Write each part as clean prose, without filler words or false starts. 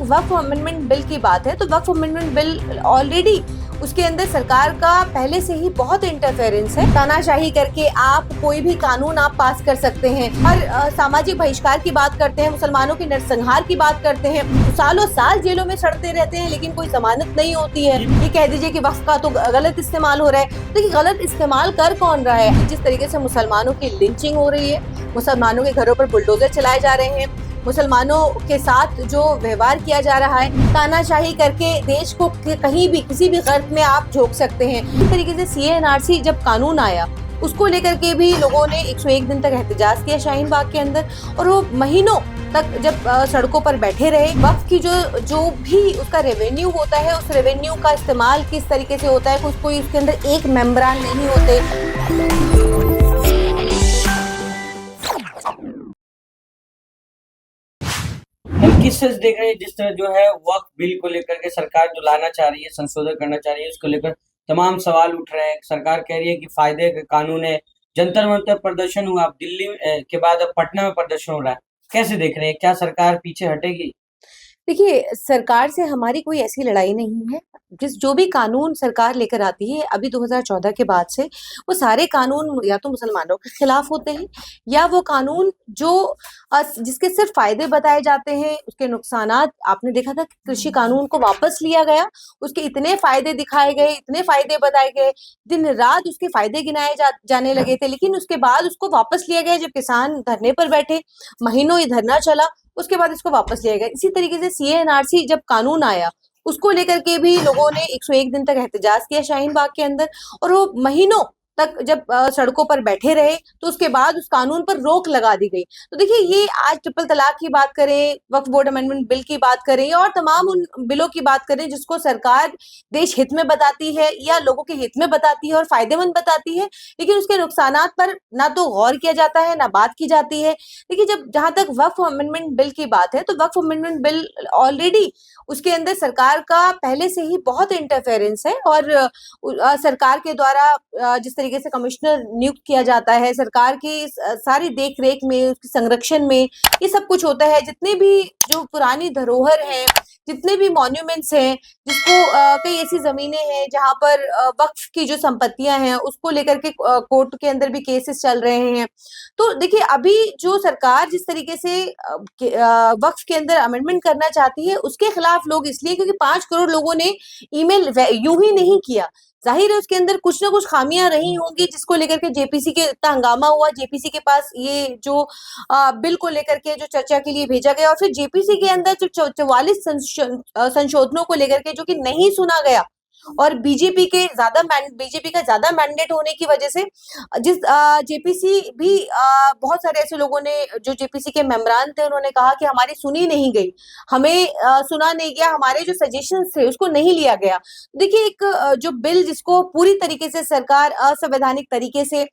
वक्फ amendment bill की बात है तो वक्फ अमेंडमेंट बिल ऑलरेडी उसके अंदर सरकार का पहले से ही बहुत इंटरफेरेंस है। तानाशाही करके आप कोई भी कानून आप पास कर सकते हैं और सामाजिक बहिष्कार की बात करते हैं, मुसलमानों के नरसंहार की बात करते हैं, सालों साल जेलों में सड़ते रहते हैं लेकिन कोई जमानत नहीं होती है। ये कह दीजिए कि वक्फ का तो गलत इस्तेमाल हो रहा है, तो ये गलत इस्तेमाल कर कौन रहा है? जिस तरीके से मुसलमानों की लिंचिंग हो रही है, मुसलमानों के घरों पर बुलडोजर चलाए जा रहे हैं, मुसलमानों के साथ जो व्यवहार किया जा रहा है, तानाशाही करके देश को कहीं भी किसी भी गर्त में आप झोंक सकते हैं। इस तरीके से CA/NRC जब कानून आया उसको लेकर के भी लोगों ने 101 दिन तक एहतजाज किया शाहीन बाग के अंदर, और वो महीनों तक जब सड़कों पर बैठे रहे। वक्फ की जो भी उसका रेवेन्यू होता है, उस रेवेन्यू का इस्तेमाल किस तरीके से होता है, कोई उसके अंदर एक मेंबरान नहीं होते। हम किस चीज देख रहे हैं, जिस तरह जो है वक्फ बिल को लेकर के सरकार जो लाना चाह रही है, संशोधन करना चाह रही है, उसको लेकर तमाम सवाल उठ रहे हैं। सरकार कह रही है कि फायदे का कानून है। जंतर मंतर प्रदर्शन हुआ, अब दिल्ली के बाद अब पटना में प्रदर्शन हो रहा है। कैसे देख रहे हैं, क्या सरकार पीछे हटेगी? देखिए, सरकार से हमारी कोई ऐसी लड़ाई नहीं है। जो भी कानून सरकार लेकर आती है अभी 2014 के बाद से, वो सारे कानून या तो मुसलमानों के खिलाफ होते हैं या वो कानून जो जिसके सिर्फ फायदे बताए जाते हैं, उसके नुकसानात। आपने देखा था कि कृषि कानून को वापस लिया गया, उसके इतने फायदे दिखाए गए, इतने फायदे बताए गए, दिन रात उसके फायदे गिनाए जाने लगे थे, लेकिन उसके बाद उसको वापस लिया गया। जब किसान धरने पर बैठे, महीनों ये धरना चला, उसके बाद इसको वापस लिया गया। इसी तरीके से CA/NRC जब कानून आया उसको लेकर के भी लोगों ने 101 दिन तक एहतजाज किया शाहीन बाग के अंदर, और वो महीनों तक जब सड़कों पर बैठे रहे, तो उसके बाद उस कानून पर रोक लगा दी गई। तो देखिए, ये आज ट्रिपल तलाक की बात करें, वक्फ बोर्ड अमेंडमेंट बिल की बात करें और तमाम उन बिलों की बात करें जिसको सरकार देश हित में बताती है या लोगों के हित में बताती है और फायदेमंद बताती है, लेकिन उसके नुकसानात पर ना तो गौर किया जाता है ना बात की जाती है। देखिए, जब जहां तक वक्फ अमेंडमेंट बिल की बात है तो वक्फ अमेंडमेंट बिल ऑलरेडी उसके अंदर सरकार का पहले से ही बहुत इंटरफेरेंस है, और सरकार के द्वारा जिस तरीके से कमिश्नर नियुक्त किया जाता है, सरकार की सारी देख रेख में, उसके संरक्षण में ये सब कुछ होता है। जितने भी जो पुरानी धरोहर है, जितने भी मॉन्यूमेंट्स हैं, जिसको कई ऐसी जमीनें हैं जहां पर वक्फ की जो संपत्तियां हैं उसको लेकर के कोर्ट के अंदर भी केसेस चल रहे हैं। तो देखिए, अभी जो सरकार जिस तरीके से वक्फ के अंदर अमेंडमेंट करना चाहती है, उसके खिलाफ लोग इसलिए क्योंकि 5 करोड़ लोगों ने ईमेल यूं ही नहीं किया। जाहिर है उसके अंदर कुछ ना कुछ खामियां रही होंगी, जिसको लेकर के जेपीसी के इतना हंगामा हुआ। जेपीसी के पास ये जो बिल को लेकर के जो चर्चा के लिए भेजा गया, और फिर जेपीसी के अंदर जो 44 संशोधनों को लेकर के जो कि नहीं सुना गया, और बीजेपी का ज्यादा मैंडेट होने की वजह से जिस जेपीसी भी बहुत सारे ऐसे लोगों ने, जो जेपीसी के मेंबरान थे, उन्होंने कहा कि हमारी सुनी नहीं गई, हमें सुना नहीं गया, हमारे जो सजेशंस थे उसको नहीं लिया गया। देखिए, एक जो बिल जिसको पूरी तरीके से सरकार असंवैधानिक तरीके से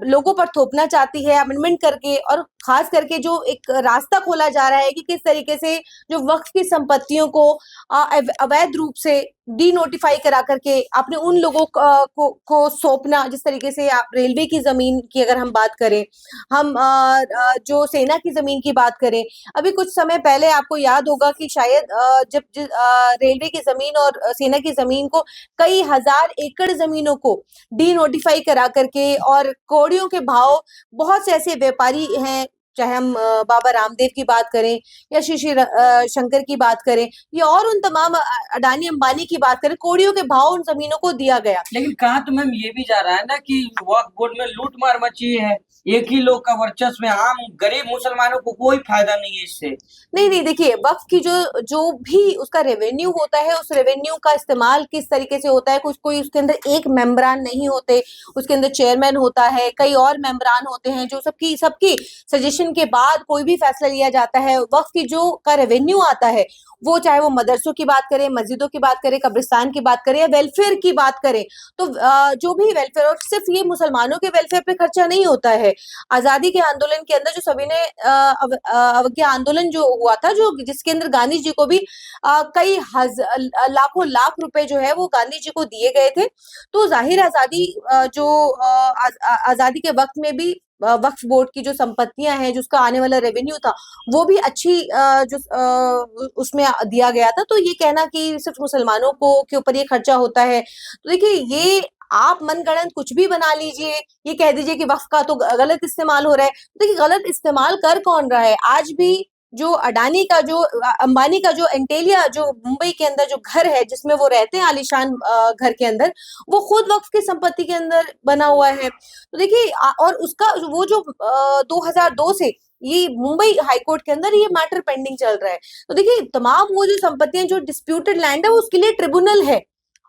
लोगों पर थोपना चाहती है अमेंडमेंट करके, और खास करके जो एक रास्ता खोला जा रहा है कि किस तरीके से जो वक्फ की संपत्तियों को अवैध रूप से डी नोटिफाई करा करके आपने उन लोगों को सौंपना, जिस तरीके से आप रेलवे की जमीन की अगर हम बात करें, हम जो सेना की जमीन की बात करें, अभी कुछ समय पहले आपको याद होगा कि शायद जब रेलवे की जमीन और सेना की जमीन को, कई हजार एकड़ जमीनों को डी नोटिफाई करा करके, और कौड़ियों के भाव, बहुत से ऐसे व्यापारी हैं, चाहे हम बाबा रामदेव की बात करें या श्री श्री शंकर की बात करें या और उन तमाम अडानी अंबानी की बात करें, कौड़ियों के भाव उन जमीनों को दिया गया। लेकिन कहा तो मैम ये भी जा रहा है ना कि वक्फ बोर्ड में लूट मार मची है, एक ही लोग का वर्चस्व में, आम गरीब मुसलमानों को कोई फायदा नहीं है इससे। नहीं, देखिए, वक्फ की जो भी उसका रेवेन्यू होता है, उस रेवेन्यू का इस्तेमाल किस तरीके से होता है, कोई उसके अंदर एक मेंबरान नहीं होते, उसके अंदर चेयरमैन होता है, कई और मेंबरान होते हैं, जो सबकी सजेशन के बाद कोई भी फैसला लिया जाता है। वक्फ की जो का रेवेन्यू आता है, वो चाहे वो मदरसों की बात करें, मस्जिदों की बात करें, कब्रिस्तान की बात करें या वेलफेयर की बात करें, तो जो भी वेलफेयर, और सिर्फ ये मुसलमानों के वेलफेयर पे खर्चा नहीं होता है। आजादी के आंदोलन के अंदर जो सभी ने अवज्ञा आंदोलन जो हुआ था, जो जिसके अंदर गांधी जी को भी कई लाखों लाख रुपए जो है वो गांधी जी को दिए गए थे। तो जाहिर आजादी जो आजादी के वक्त में भी वक्फ बोर्ड की जो संपत्तियां हैं, जिसका आने वाला रेवेन्यू था, वो भी अच्छी उसमें दिया गया था। तो ये कहना कि सिर्फ मुसलमानों को के ऊपर ये खर्चा होता है, तो देखिए ये आप मनगढ़ंत कुछ भी बना लीजिए, ये कह दीजिए कि वक्फ का तो गलत इस्तेमाल हो रहा है। तो देखिए गलत इस्तेमाल कर कौन रहा है? आज भी जो अडानी का जो अंबानी का जो एंटेलिया जो मुंबई के अंदर जो घर है जिसमें वो रहते हैं आलीशान घर के अंदर, वो खुद वक्फ की संपत्ति के अंदर बना हुआ है। तो देखिए और उसका वो जो 2002 से ये मुंबई हाई कोर्ट के अंदर ये मैटर पेंडिंग चल रहा है। तो देखिए तमाम वो जो संपत्तियां जो डिस्प्यूटेड लैंड है उसके लिए ट्रिब्यूनल है,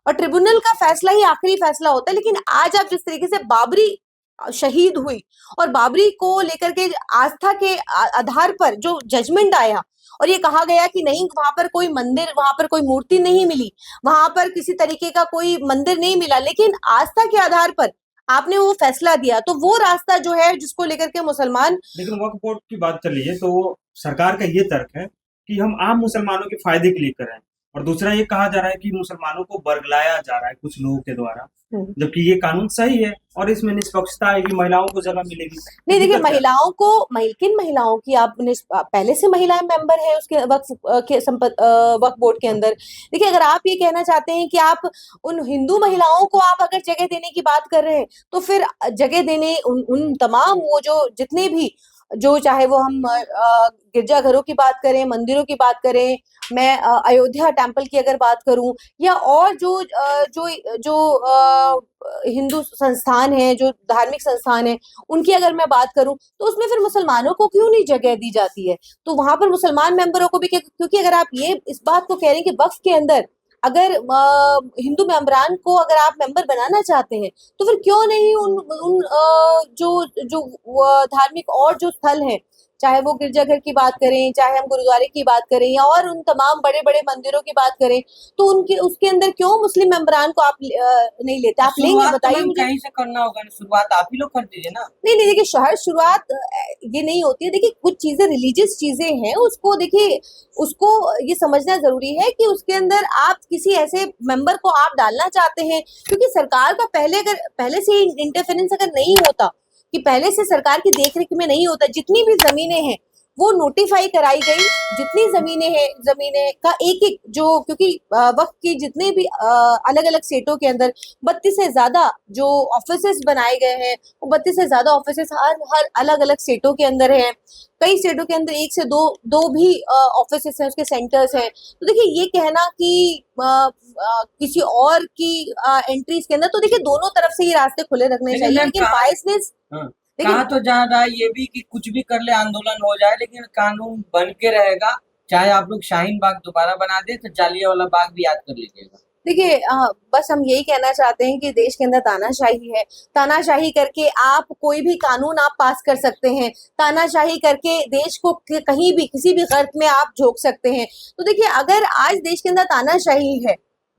और ट्रिब्यूनल का फैसला ही आखिरी फैसला होता है। लेकिन आज आप जिस तरीके से बाबरी शहीद हुई और बाबरी को लेकर के आस्था के आधार पर जो जजमेंट आया और ये कहा गया कि नहीं वहां पर कोई मंदिर, वहां पर कोई मूर्ति नहीं मिली, वहां पर किसी तरीके का कोई मंदिर नहीं मिला, लेकिन आस्था के आधार पर आपने वो फैसला दिया, तो वो रास्ता जो है जिसको लेकर के मुसलमान। लेकिन वक्फ बोर्ड की बात चल रही है तो सरकार का ये तर्क है कि हम आम मुसलमानों के फायदे के लिए कर रहे हैं, और दूसरा ये कहा जा रहा है कि मुसलमानों को बरगलाया जा रहा है कुछ लोगों के द्वारा, जबकि ये कानून सही है और इसमें निष्पक्षता आएगी, महिलाओं को जगह मिलेगी। नहीं देखिए, दिक्कत क्या है? महिलाओं को किन महिलाओं की आप पहले से महिलाएं मेंबर है उसके वक्फ बोर्ड के अंदर। देखिए अगर आप ये कहना चाहते हैं कि आप उन हिंदू महिलाओं को आप अगर जगह देने की बात कर रहे हैं, तो फिर जगह देने उन तमाम वो जो जितने भी जो चाहे वो हम गिरजाघरों की बात करें, मंदिरों की बात करें, मैं अयोध्या टेम्पल की अगर बात करूं, या और जो जो जो हिंदू संस्थान है, जो धार्मिक संस्थान है, उनकी अगर मैं बात करूं, तो उसमें फिर मुसलमानों को क्यों नहीं जगह दी जाती है? तो वहां पर मुसलमान मेंबरों को भी, क्योंकि अगर आप ये इस बात को कह रहे हैं कि वक्फ के अंदर अगर हिंदू मेंबरान को अगर आप मेंबर बनाना चाहते हैं, तो फिर क्यों नहीं उन जो जो धार्मिक और जो स्थल हैं, चाहे वो गिरजाघर की बात करें, चाहे हम गुरुद्वारे की बात करें, या और उन तमाम बड़े बड़े मंदिरों की बात करें, तो उनके उसके अंदर क्यों मुस्लिम मेंबरान को आप नहीं लेते? आप लेंगे? शुरुआत तो बताइए मैम मुझे। कहीं से करना होगा ना, शुरुआत आप ही लोग कर दीजिए ना। नहीं नहीं देखिए, शहर शुरुआत ये नहीं होती है। देखिए कुछ चीजें रिलीजियस चीजें हैं, उसको देखिए उसको ये समझना जरूरी है कि उसके अंदर आप किसी ऐसे मेंबर को आप डालना चाहते हैं, क्योंकि सरकार का पहले से ही इंटरफेरेंस अगर नहीं होता, कि पहले से सरकार की देखरेख में नहीं होता, जितनी भी जमीनें हैं वो नोटिफाई कराई गई, जितनी जमीनें का एक जो, क्योंकि वक्त की जितने भी अलग अलग स्टेटों के अंदर 32 से ज्यादा जो ऑफिसेस बनाए गए हैं, वो 32 से ज्यादा ऑफिसेस हर अलग अलग स्टेटों के अंदर हैं। कई स्टेटों के अंदर एक से दो भी ऑफिसेस हैं, उसके सेंटर्स हैं। तो देखिए ये कहना कि किसी और की एंट्रीज के अंदर, तो देखिए दोनों तरफ से ये रास्ते खुले रखने लेकिन चाहिए, मैम लेकिन बायसनेस। हाँ, लेकिन कहा तो जा रहा है ये भी कि कुछ भी कर ले, आंदोलन हो जाए, लेकिन कानून बन के रहेगा। चाहे आप लोग शाहीन बाग दोबारा बना दे तो जालियांवाला बाग भी याद कर लीजिएगा। देखिए बस हम यही कहना चाहते हैं कि देश के अंदर तानाशाही है। तानाशाही करके आप कोई भी कानून आप पास कर सकते हैं, तानाशाही करके देश को कहीं भी किसी भी गर्त में आप झोंक सकते हैं। तो देखिए अगर आज देश के अंदर तानाशाही है,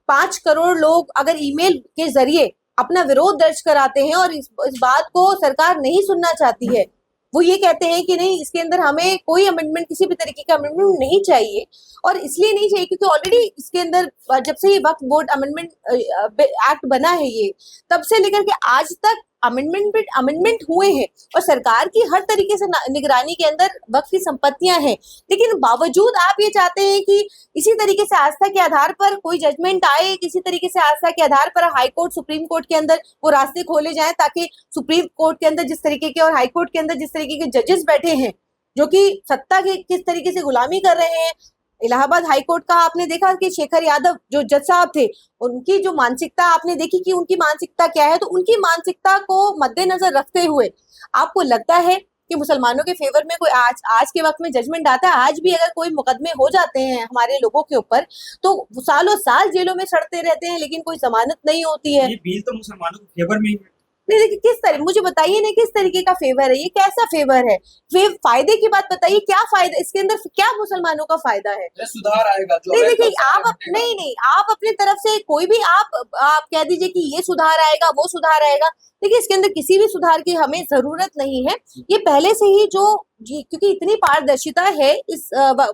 5 करोड़ लोग अगर ईमेल के जरिए अपना विरोध दर्ज कराते हैं और इस बात को सरकार नहीं सुनना चाहती है, वो ये कहते हैं कि नहीं इसके अंदर हमें कोई अमेंडमेंट, किसी भी तरीके का अमेंडमेंट नहीं चाहिए। और इसलिए नहीं चाहिए क्योंकि ऑलरेडी इसके अंदर जब से ये वक्फ बोर्ड अमेंडमेंट एक्ट बना है, ये तब से लेकर के आज तक अमेंडमेंट हुए हैं, और सरकार की हर तरीके से निगरानी के अंदर वक्फ की संपत्तियां हैं। लेकिन बावजूद आप ये चाहते हैं कि इसी तरीके से आस्था के आधार पर कोई जजमेंट आए, किसी तरीके से आस्था के आधार पर हाई कोर्ट, सुप्रीम कोर्ट के अंदर वो रास्ते खोले जाएं, ताकि सुप्रीम कोर्ट के अंदर जिस तरीके के और हाई कोर्ट के अंदर जिस तरीके के जजेस बैठे हैं, जो कि सत्ता के किस तरीके से गुलामी कर रहे हैं। इलाहाबाद हाई कोर्ट का आपने देखा कि शेखर यादव जो जज साहब थे, उनकी जो मानसिकता आपने देखी कि उनकी मानसिकता क्या है। तो उनकी मानसिकता को मद्देनजर रखते हुए आपको लगता है कि मुसलमानों के फेवर में कोई आज के वक्त में जजमेंट आता है? आज भी अगर कोई मुकदमे हो जाते हैं हमारे लोगों के ऊपर, तो सालों साल जेलों में सड़ते रहते हैं, लेकिन कोई जमानत नहीं होती है। ये बिल तो मुसलमानों के फेवर में ही है। नहीं देखिए, किस तरह, मुझे बताइए ना किस तरीके का फेवर है, ये कैसा फेवर है? फायदे की बात बताइए, क्या फायदा इसके अंदर, क्या मुसलमानों का फायदा है? सुधार आएगा नहीं देखिए, नहीं आप अपनी तरफ से कोई भी आप कह दीजिए कि ये सुधार आएगा, वो सुधार आएगा। देखिए इसके अंदर किसी भी सुधार की हमें जरूरत नहीं है। ये पहले से ही जो क्योंकि इतनी पारदर्शिता है इस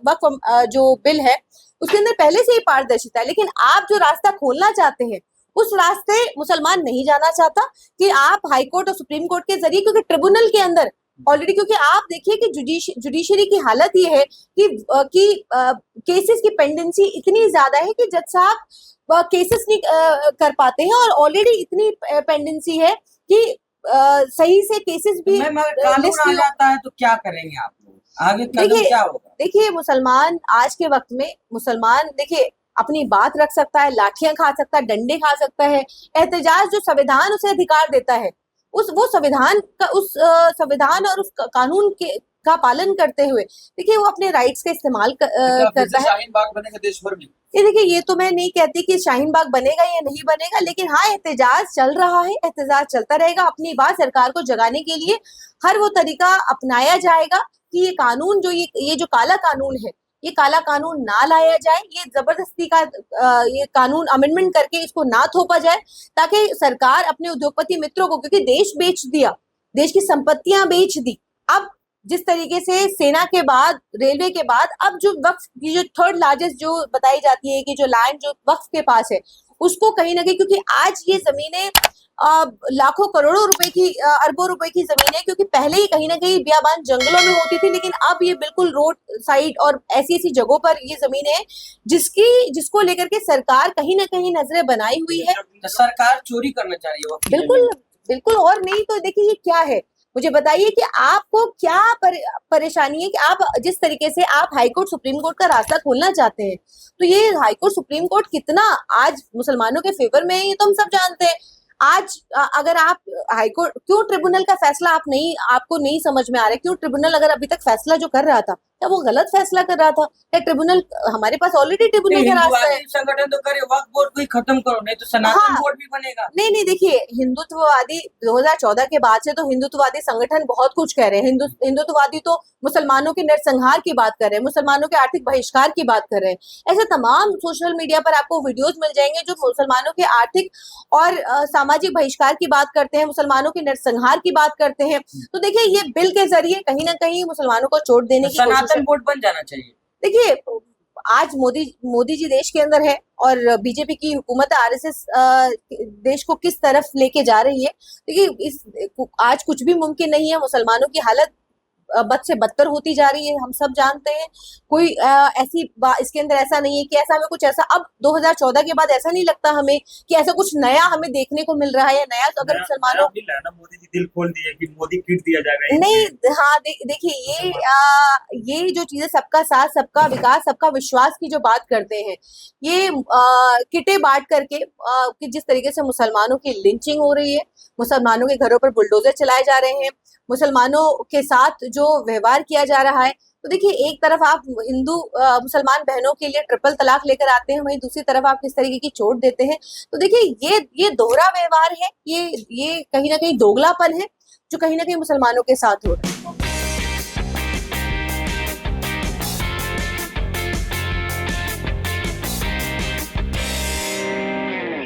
वक्फ जो बिल है, उसके अंदर पहले से ही पारदर्शिता है। लेकिन आप जो रास्ता खोलना चाहते हैं उस रास्ते मुसलमान नहीं जाना चाहता कि आप हाई कोर्ट और सुप्रीम कोर्ट के जरिए, क्योंकि ट्रिब्यूनल के अंदर ऑलरेडी, क्योंकि आप देखिए कि जुडिशरी की हालत ये है कि केसेस की पेंडेंसी इतनी ज्यादा है कि जज साहब केसेस नहीं कर पाते हैं, और ऑलरेडी इतनी पेंडेंसी है कि सही से केसेस भी मैम अगर कानून आ जाता है तो क्या करेंगे आप लोग, आगे कदम क्या होगा? देखिए मुसलमान आज के वक्त में, मुसलमान देखिए अपनी बात रख सकता है, लाठियां खा सकता है, डंडे खा सकता है, एहतजाज जो संविधान उसे अधिकार देता है, वो संविधान का, उस संविधान और उस कानून के का पालन करते हुए देखिए वो अपने राइट्स का इस्तेमाल करता है। शाहीन बाग बनेगा देश भर में? ये देखिए, ये तो मैं नहीं कहती कि शाहीन बाग बनेगा या नहीं बनेगा, लेकिन हाँ एहतजाज चल रहा है, एहतजाज चलता रहेगा। अपनी बात सरकार को जगाने के लिए हर वो तरीका अपनाया जाएगा कि ये कानून जो ये जो काला कानून है, ये काला कानून ना लाया जाए, ये जबरदस्ती का ये कानून अमेंडमेंट करके इसको ना थोपा जाए, ताकि सरकार अपने उद्योगपति मित्रों को, क्योंकि देश बेच दिया, देश की संपत्तियां बेच दी, अब जिस तरीके से सेना के बाद, रेलवे के बाद, अब जो वक्फ की जो थर्ड लार्जेस्ट जो बताई जाती है कि जो लैंड जो वक्फ के पास है, उसको कहीं ना कहीं, क्योंकि आज ये जमीनें लाखों करोड़ों रुपए की, अरबों रुपए की जमीन है, क्योंकि पहले ही कहीं ना कहीं बियाबान जंगलों में होती थी, लेकिन अब ये बिल्कुल रोड साइड और ऐसी ऐसी जगहों पर ये जमीन है जिसको लेकर के सरकार कहीं ना कहीं नजरें बनाई हुई है। तो सरकार चोरी करना चाह रही है वक्त की बिल्कुल जमीन। बिल्कुल, और नहीं तो देखिए ये क्या है, मुझे बताइए कि आपको क्या परेशानी है कि आप जिस तरीके से आप हाईकोर्ट सुप्रीम कोर्ट का रास्ता खोलना चाहते हैं, तो ये हाईकोर्ट सुप्रीम कोर्ट कितना आज मुसलमानों के फेवर में है ये तो हम सब जानते हैं। आज अगर आप हाईकोर्ट, क्यों ट्रिब्यूनल का फैसला आपको नहीं समझ में आ रहा है, क्यों ट्रिब्यूनल अगर अभी तक फैसला जो कर रहा था, क्या वो गलत फैसला कर रहा था? क्या ट्रिब्यूनल, हमारे पास ऑलरेडी ट्रिब्यूनल का रास्ता है। संगठन तो करे, वक्फ बोर्ड को ही खत्म करो, नहीं तो सनातन बोर्ड भी बनेगा। नहीं देखिए, हिंदुत्ववादी 2014 के बाद से तो हिंदुत्ववादी संगठन बहुत कुछ कह रहे हैं। हिंदुत्ववादी तो मुसलमानों के नरसंहार की बात कर रहे हैं, मुसलमानों के आर्थिक बहिष्कार की बात कर रहे हैं। ऐसे तमाम सोशल मीडिया पर आपको वीडियोस मिल जाएंगे जो मुसलमानों के आर्थिक और सामाजिक बहिष्कार की बात करते हैं, मुसलमानों के नरसंहार की बात करते हैं। तो देखिए ये बिल के जरिए कहीं ना कहीं मुसलमानों को चोट देने की कोशिश है। सनातन बोर्ड बन जाना चाहिए। देखिए आज मोदी जी देश के अंदर है, और बीजेपी की हुकूमत आरएसएस देश को किस तरफ लेके जा रही है। देखिए आज कुछ भी मुमकिन नहीं है, मुसलमानों की हालत बद से बदतर होती जा रही है, हम सब जानते हैं। कोई ऐसी इसके अंदर ऐसा नहीं है कि ऐसा हमें कुछ ऐसा अब 2014 के बाद ऐसा नहीं लगता हमें कि ऐसा कुछ नया हमें देखने को मिल रहा है, नया। तो अगर मुसलमानों मोदी जी दिल खोल दिए कि मोदी किट दिया जाएगा, नहीं, हाँ देखिए ये जो चीजें सबका साथ, सबका विकास, सबका विश्वास की जो बात करते हैं, ये किटे बांट करके कि जिस तरीके से मुसलमानों की लिंचिंग हो रही है, मुसलमानों के घरों पर बुलडोजर चलाए जा रहे हैं, मुसलमानों के साथ जो व्यवहार किया जा रहा है, तो देखिए एक तरफ आप हिंदू मुसलमान बहनों के लिए ट्रिपल तलाक लेकर आते हैं, वहीं दूसरी तरफ आप किस तरीके की चोट देते हैं। तो देखिए ये दोहरा व्यवहार है, ये कहीं ना कहीं दोगलापन है जो कहीं ना कहीं मुसलमानों के साथ हो रहा है।